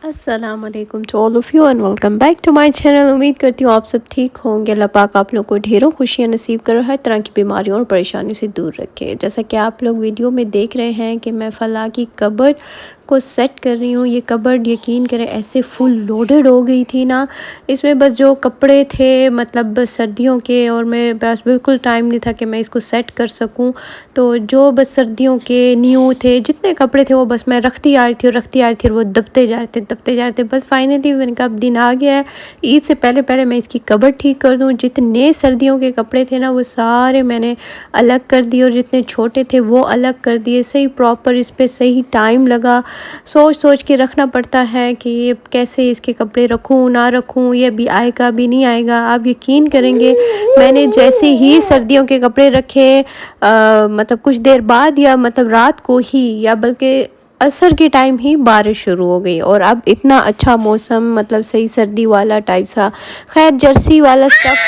अस्सलामुअलैकुम to all of you and welcome back to my channel. उम्मीद करती हूँ आप सब ठीक होंगे। अल्लाह पाक आप लोग को ढेरों खुशियाँ नसीब करो, हर तरह की बीमारियों और परेशानियों से दूर रखे। जैसा कि आप लोग वीडियो में देख रहे हैं कि मैं फ़लाँ की कबर्ड को सेट कर रही हूँ। ये कबर्ड यकीन करें ऐसे फुल लोडेड हो गई थी ना, इसमें बस जो कपड़े थे मतलब सर्दियों के, और मेरे पास बिल्कुल टाइम नहीं था कि मैं इसको सेट कर सकूँ। तो जो बस सर्दियों के न्यू थे, जितने कपड़े थे वो बस मैं रखती आ रही थी और रखती आ रही थी और वो दबते जा रहे थे। बस फाइनली मैंने कहा अब दिन आ गया है, ईद से पहले पहले मैं इसकी कबर्ड ठीक कर दूँ। जितने सर्दियों के कपड़े थे ना वो सारे मैंने अलग कर दिए और जितने छोटे थे वो अलग कर दिए। सही प्रॉपर इस पे सही टाइम लगा, सोच सोच के रखना पड़ता है कि ये कैसे इसके कपड़े रखूँ ना रखूँ, ये अभी आएगा भी नहीं आएगा। आप यकीन करेंगे मैंने जैसे ही सर्दियों के कपड़े रखे मतलब कुछ देर बाद या मतलब रात को ही या बल्कि असर के टाइम ही बारिश शुरू हो गई और अब इतना अच्छा मौसम मतलब सही सर्दी वाला टाइप सा। खैर जर्सी वाला stuff,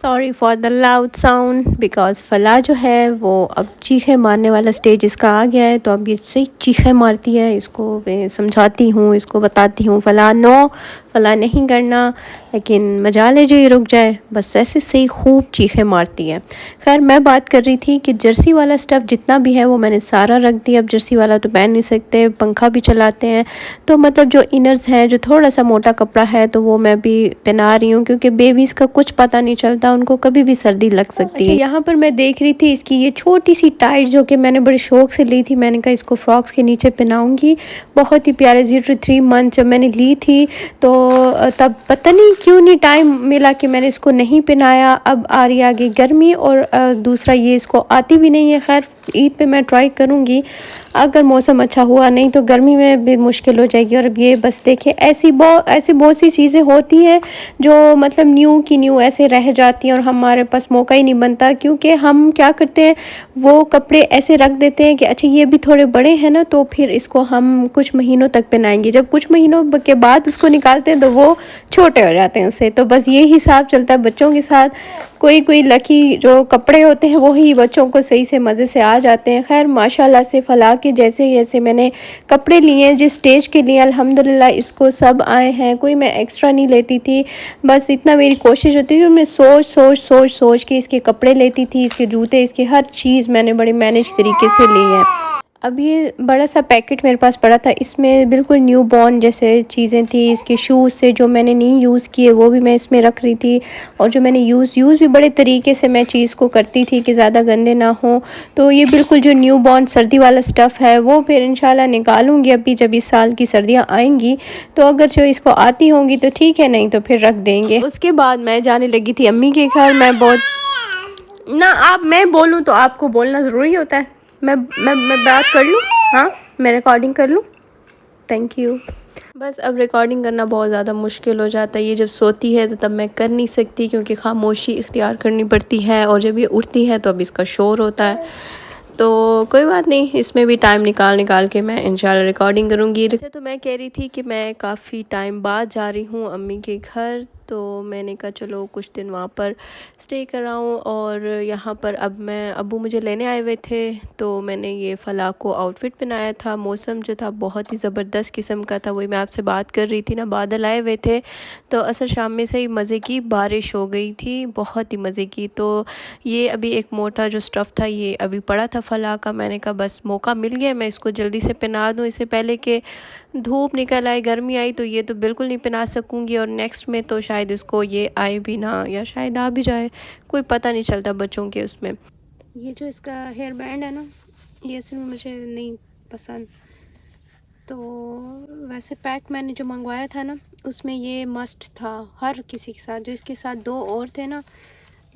sorry for the loud sound because फ़लाँ जो है वो अब चीखें मारने वाला स्टेज इसका आ गया है। तो अब ये सही चीखें मारती है, इसको मैं समझाती हूँ, इसको बताती हूँ फ़लाँ नो, फ़लाँ नहीं करना, लेकिन मजाल है जो ये रुक जाए, बस ऐसे सही खूब चीखें मारती है। खैर मैं बात कर रही थी कि जर्सी वाला स्टफ़ जितना भी है वो मैंने सारा रख दिया। अब जर्सी वाला तो पहन नहीं सकते, पंखा भी चलाते हैं, तो मतलब जो इनर्स हैं जो थोड़ा सा मोटा कपड़ा है तो वो मैं भी पहना रही हूँ, क्योंकि बेबीज़ का कुछ पता नहीं चलता, उनको कभी भी सर्दी लग सकती है। अच्छा यहाँ पर मैं देख रही थी इसकी ये छोटी सी टाइट जो कि मैंने बड़े शौक़ से ली थी, मैंने कहा इसको फ्रॉक्स के नीचे पहनाऊँगी। बहुत ही प्यारे 0 to 3 मंथ जब मैंने ली थी तो तब पता नहीं क्यों नहीं टाइम मिला कि मैंने इसको नहीं पहनाया। अब आ रही आगे गर्मी और दूसरा ये इसको आती भी नहीं है। खैर ईद पे मैं ट्राई करूँगी, अगर मौसम अच्छा हुआ, नहीं तो गर्मी में भी मुश्किल हो जाएगी। और अब ये बस देखें ऐसी बहुत सी चीज़ें होती हैं जो मतलब न्यू की न्यू ऐसे रह जाती हैं और हमारे पास मौका ही नहीं बनता, क्योंकि हम क्या करते हैं वो कपड़े ऐसे रख देते हैं कि अच्छा ये भी थोड़े बड़े हैं ना, तो फिर इसको हम कुछ महीनों तक पहनाएंगे। जब कुछ महीनों के बाद उसको निकालते हैं तो वो छोटे हो जाते हैं उससे। तो बस ये हिसाब चलता है बच्चों के साथ। कोई कोई लकी जो कपड़े होते हैं वही बच्चों को सही से मज़े से आ जाते हैं। खैर माशाल्लाह से फ़लाँ के जैसे जैसे मैंने कपड़े लिए हैं जिस स्टेज के लिए अल्हम्दुलिल्लाह इसको सब आए हैं, कोई मैं एक्स्ट्रा नहीं लेती थी। बस इतना मेरी कोशिश होती थी, मैं सोच के इसके कपड़े लेती थी, इसके जूते, इसकी हर चीज़ मैंने बड़े मैनेज तरीके से ली है। अब ये बड़ा सा पैकेट मेरे पास पड़ा था, इसमें बिल्कुल न्यू बॉर्न जैसे चीज़ें थी। इसके शूज़ से जो मैंने नहीं यूज़ किए वो भी मैं इसमें रख रही थी, और जो मैंने यूज़ भी बड़े तरीके से मैं चीज़ को करती थी कि ज़्यादा गंदे ना हो। तो ये बिल्कुल जो न्यू बॉर्न सर्दी वाला स्टफ़ है वो फिर इंशाल्लाह निकालूंगी अभी जब इस साल की सर्दियाँ आएंगी। तो अगर जो इसको आती होंगी तो ठीक है, नहीं तो फिर रख देंगे। उसके बाद मैं जाने लगी थी अम्मी के घर। मैं बहुत ना, आप मैं बोलूँ तो आपको बोलना ज़रूरी होता है। मैं बात कर लूँ, हाँ मैं रिकॉर्डिंग कर लूँ, थैंक यू। बस अब रिकॉर्डिंग करना बहुत ज़्यादा मुश्किल हो जाता है। ये जब सोती है तो तब मैं कर नहीं सकती, क्योंकि खामोशी इख्तियार करनी पड़ती है, और जब ये उठती है तो अब इसका शोर होता है। तो कोई बात नहीं, इसमें भी टाइम निकाल के मैं इंशाल्लाह रिकॉर्डिंग करूँगी। अच्छा तो मैं कह रही थी कि मैं काफ़ी टाइम बाद जा रही हूँ अम्मी के घर, तो मैंने कहा चलो कुछ दिन वहाँ पर स्टे कर आऊँ। और यहाँ पर अब मैं अब्बू मुझे लेने आए हुए थे, तो मैंने ये फ़लाँ को आउटफिट पहनाया था। मौसम जो था बहुत ही ज़बरदस्त किस्म का था, वही मैं आपसे बात कर रही थी ना, बादल आए हुए थे, तो असर शाम में से ही मज़े की बारिश हो गई थी, बहुत ही मज़े की। तो ये अभी एक मोटा जो स्टफ़ था ये अभी पड़ा था फ़लाँ का, मैंने कहा बस मौका मिल गया मैं इसको जल्दी से पहना दूँ, इससे पहले कि धूप निकल आए, गर्मी आई, तो ये तो बिल्कुल नहीं पहना सकूँगी। और नेक्स्ट में तो शायद इसको ये आए भी ना, या शायद आ भी जाए, कोई पता नहीं चलता बच्चों के उसमें। ये जो इसका हेयर बैंड है ना, ये असल में मुझे नहीं पसंद। तो वैसे पैक मैंने जो मंगवाया था ना उसमें ये मस्ट था हर किसी के साथ। जो इसके साथ दो और थे ना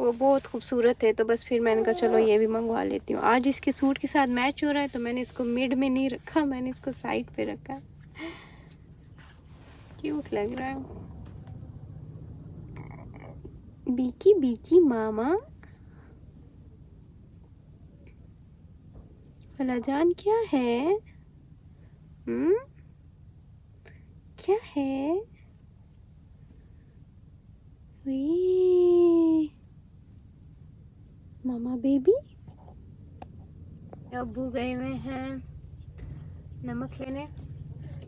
वो बहुत खूबसूरत थे, तो बस फिर मैंने कहा चलो ये भी मंगवा लेती हूँ। आज इसके सूट के साथ मैच हो रहा है तो मैंने इसको मिड में नहीं रखा, मैंने इसको साइड पे रखा। क्यूट लग रहा है। बीकी बीकी मामा, फलाजान क्या है? हम्म, क्या है? वी मामा बेबी। अब्बू गए हुए हैं नमक लेने,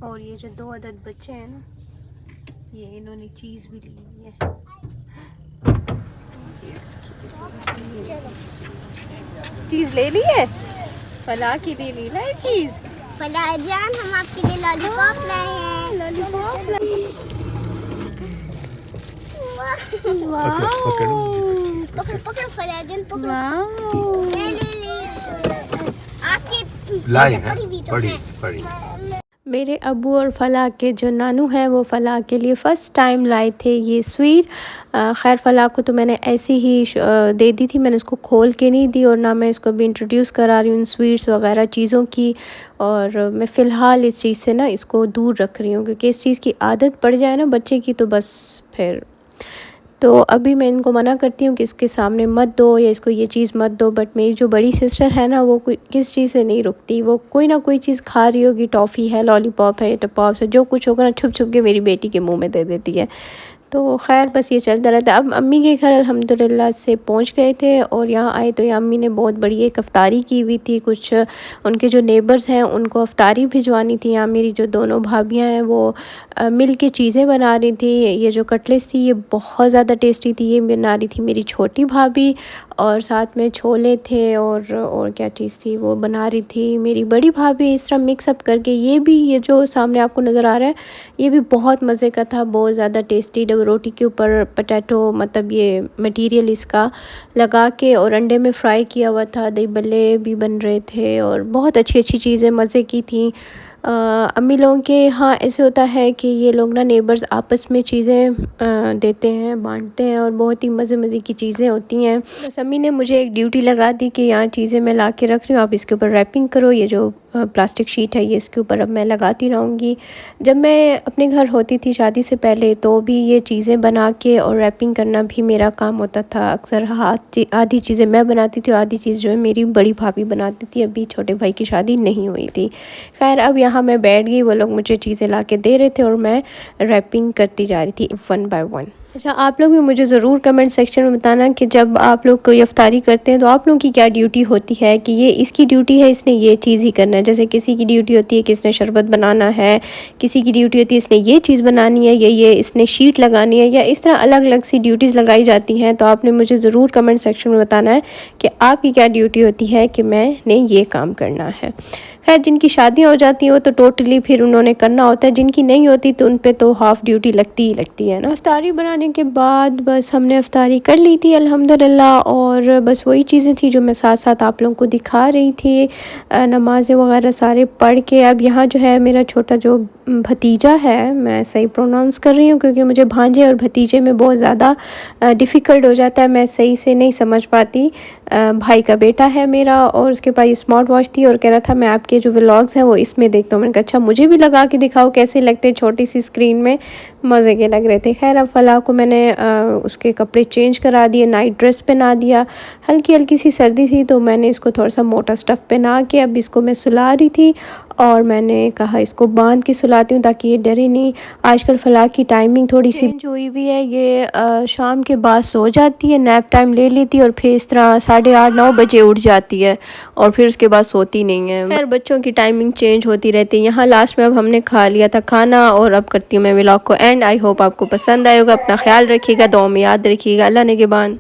और ये जो 2 अदद बच्चे हैं ना, ये इन्होंने चीज़ भी ली है। चीज़ ले ली है, फला के लिए ली है चीज़। फला जान, हम आपके लिए लॉलीपॉप लाए हैं। लॉलीपॉप पकड़ पकड़ फला जान, पकड़। ले ले ले, आपकी लाई है, बड़ी बड़ी। मेरे अबू और फलाह के जो नानू हैं वो फलाह के लिए फ़र्स्ट टाइम लाए थे ये स्वीट। खैर फलाह को तो मैंने ऐसे ही दे दी थी, मैंने उसको खोल के नहीं दी और ना मैं इसको भी इंट्रोड्यूस करा रही हूँ स्वीट्स वगैरह चीज़ों की। और मैं फ़िलहाल इस चीज़ से ना इसको दूर रख रही हूँ, क्योंकि इस चीज़ की आदत पड़ जाए ना बच्चे की तो बस फिर। तो अभी मैं इनको मना करती हूँ कि इसके सामने मत दो या इसको ये चीज़ मत दो। बट मेरी जो बड़ी सिस्टर है ना, वो कोई किस चीज़ से नहीं रुकती, वो कोई ना कोई चीज़ खा रही होगी, टॉफ़ी है, लॉलीपॉप है, टपॉप्स है, जो कुछ होगा ना छुप छुप के मेरी बेटी के मुंह में दे देती है। तो खैर बस ये चलता रहता है। अब अम्मी के घर अल्हम्दुलिल्लाह से पहुंच गए थे और यहाँ आए तो यहाँ अम्मी ने बहुत बड़ी एक अफ्तारी की हुई थी। कुछ उनके जो नेबर्स हैं उनको अफ्तारी भिजवानी थी। यहाँ मेरी जो दोनों भाभियाँ हैं वो मिल के चीज़ें बना रही थी। ये जो कटलेट्स थी ये बहुत ज़्यादा टेस्टी थी, ये बना रही थी मेरी छोटी भाभी। और साथ में छोले थे और क्या चीज़ थी वो बना रही थी मेरी बड़ी भाभी। इस तरह मिक्सअप करके ये जो सामने आपको नज़र आ रहा है ये भी बहुत मज़े का था, बहुत ज़्यादा टेस्टी। डबल रोटी के ऊपर पोटैटो मतलब ये मटेरियल इसका लगा के और अंडे में फ्राई किया हुआ था, दही बल्ले भी बन रहे थे और बहुत अच्छी अच्छी चीज़ें मज़े की थी। अम्मी लोगों के यहाँ ऐसे होता है कि ये लोग ना नेबर्स आपस में चीज़ें देते हैं, बांटते हैं और बहुत ही मज़े मज़े की चीज़ें होती हैं। बस अम्मी ने मुझे एक ड्यूटी लगा दी कि यहाँ चीज़ें मैं ला के रख रही हूँ, आप इसके ऊपर रैपिंग करो। ये जो प्लास्टिक शीट है ये इसके ऊपर अब मैं लगाती रहूँगी। जब मैं अपने घर होती थी शादी से पहले तो भी ये चीज़ें बना के और रैपिंग करना भी मेरा काम होता था। अक्सर आधी चीज़ें मैं बनाती थी और आधी चीज़ जो है मेरी बड़ी भाभी बनाती थी। अभी छोटे भाई की शादी नहीं हुई थी। खैर अब यहाँ मैं बैठ गई, वो लोग मुझे चीज़ें ला के दे रहे थे और मैं रैपिंग करती जा रही थी वन बाय वन। अच्छा, आप लोग भी मुझे ज़रूर कमेंट सेक्शन में बताना कि जब आप लोग कोई इफ्तारी करते हैं तो आप लोगों की क्या ड्यूटी होती है, कि ये इसकी ड्यूटी है इसने ये चीज़ ही करना है। जैसे किसी की ड्यूटी होती है कि इसने शरबत बनाना है, किसी की ड्यूटी होती है इसने ये चीज़ बनानी है, ये इसने शीट लगानी है, या इस तरह अलग अलग सी ड्यूटीज़ लगाई जाती हैं। तो आपने मुझे ज़रूर कमेंट सेक्शन में बताना है कि आपकी क्या ड्यूटी होती है कि मैंने ये काम करना है। खैर जिनकी शादियाँ हो जाती हो तो टोटली फिर उन्होंने करना होता है, जिनकी नहीं होती तो उन पे तो हाफ़ ड्यूटी लगती ही लगती है ना। इफ्तारी बनाने के बाद बस हमने इफ्तारी कर ली थी अल्हम्दुलिल्लाह, और बस वही चीज़ें थी जो मैं साथ साथ आप लोगों को दिखा रही थी। नमाज़ें वगैरह सारे पढ़ के अब यहाँ जो है मेरा छोटा जो भतीजा है, मैं सही प्रोनाउंस कर रही हूँ क्योंकि मुझे भांजे और भतीजे में बहुत ज़्यादा डिफ़िकल्ट हो जाता है, मैं सही से नहीं समझ पाती। भाई का बेटा है मेरा और उसके पास स्मार्ट वॉच थी और कह रहा था मैं आपके जो व्लॉग्स हैं वो इसमें देखता हूँ। मैंने कहा अच्छा मुझे भी लगा के दिखाओ कैसे लगते, छोटी सी स्क्रीन में मज़े के लग रहे थे। खैर अब फलाह को मैंने उसके कपड़े चेंज करा दिए, नाइट ड्रेस पहना दिया। हल्की हल्की सी सर्दी थी तो मैंने इसको थोड़ा सा मोटा स्टफ़ पहना के अब इसको मैं सुला रही थी और मैंने कहा इसको बांध के सुलाती हूँ ताकि ये डरे नहीं। आजकल फलाह की टाइमिंग थोड़ी सी चेंज हुई हुई है, ये शाम के बाद सो जाती है, नैप टाइम ले लेती है और फिर इस तरह 8:30-9 बजे उठ जाती है और फिर उसके बाद सोती नहीं है। खैर बच्चों की टाइमिंग चेंज होती रहती है। यहाँ लास्ट में अब हमने खा लिया था खाना और अब करती हूँ मैं व्लॉग को एंड। आई होप आपको पसंद आएगा। अपना ख्याल रखिएगा, दुआ में याद रखिएगा। अल्लाह ने के बान।